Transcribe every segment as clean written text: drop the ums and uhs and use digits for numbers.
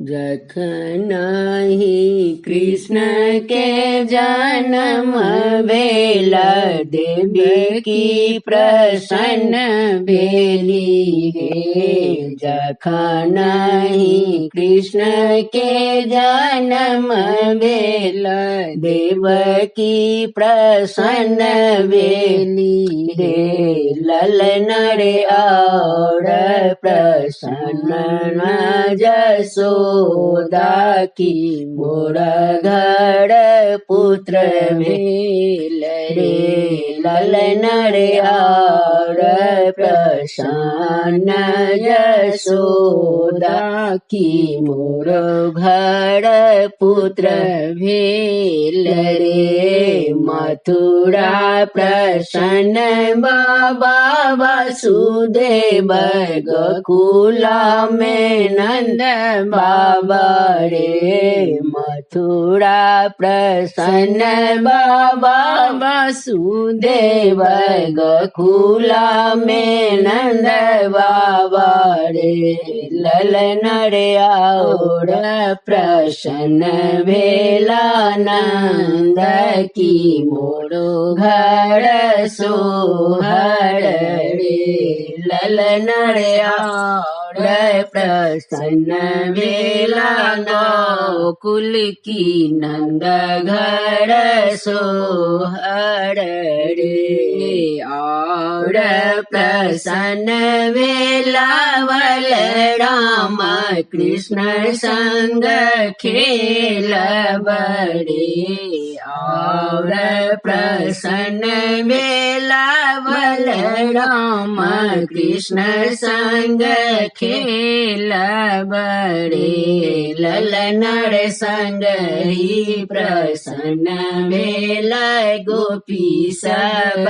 जखन ही कृष्ण के जन्म भेल, देवकी प्रसन्न भेली रे। जखन ही कृष्ण के जन्म भेल, देवकी प्रसन्न भेली रे। ललन रे और प्रसन्न जसोदा की, मोर घर पुत्र भेल रे। ललन रे और प्रसन्न जसोदा की, मोर घर पुत्र भेल रे। मथुरा प्रसन्न बाबा वासुदेव, गोकुला में नंद बाबा रे। मथुरा प्रसन्न बाबा वासुदेव, गोकुला में नंद बाबा रे। ललन रे और प्रसन्न भेला नंद की, मोरो घर सोहर रे। ललन रे और प्रसन्न भेला गोकुल की, नंद घर सोहर रे। और प्रसन्न भेला बलराम, कृष्ण संग खेल बड़े। और प्रसन्न भेला बलराम, कृष्ण संग खेल बड़े। ललन रे संग ही प्रसन्न भेल, गोपी सब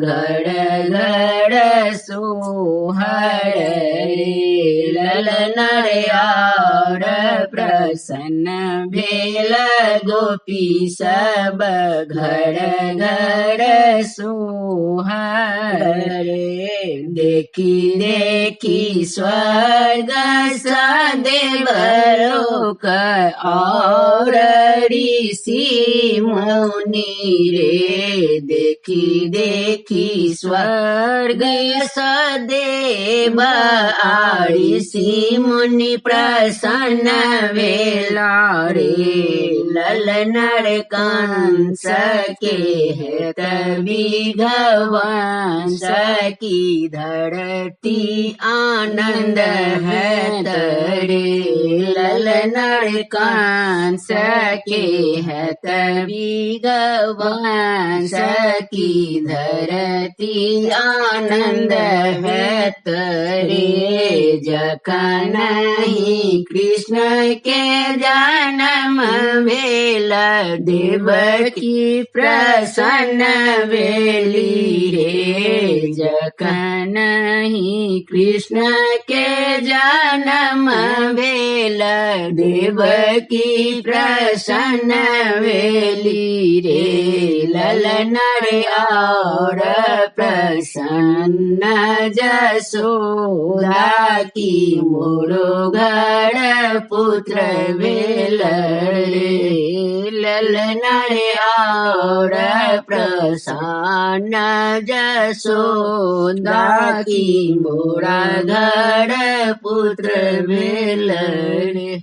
घर घर सोहर रे। ललन रे और प्रसन्न भेल, गोपी सब घर घर सोहर रे। देखी देखी स्वर्ग सदेव लोक, और ऋषि मुनि रे। देखी देखी स्वर्ग सदेव ऋषि मुनि प्रसन्न भेला रे। ललन रे कंस के हेत विघवंश की, धरती आनंद है रे। ललन रे कंस के हेत विघवंश की, धरती आनंद है रे। जखन ही कृष्ण के जन्म भेल, देवकी प्रसन्न भेली रे। जखन ही कृष्ण के जन्म भेल, देवकी प्रसन्न भेली रे। ललन रे और प्रसन्न जसोदा की, मोरो घर पुत्र भेल रे। ललन रे और प्रसन्न जसोदा की, मोरा घर पुत्र भेल रे।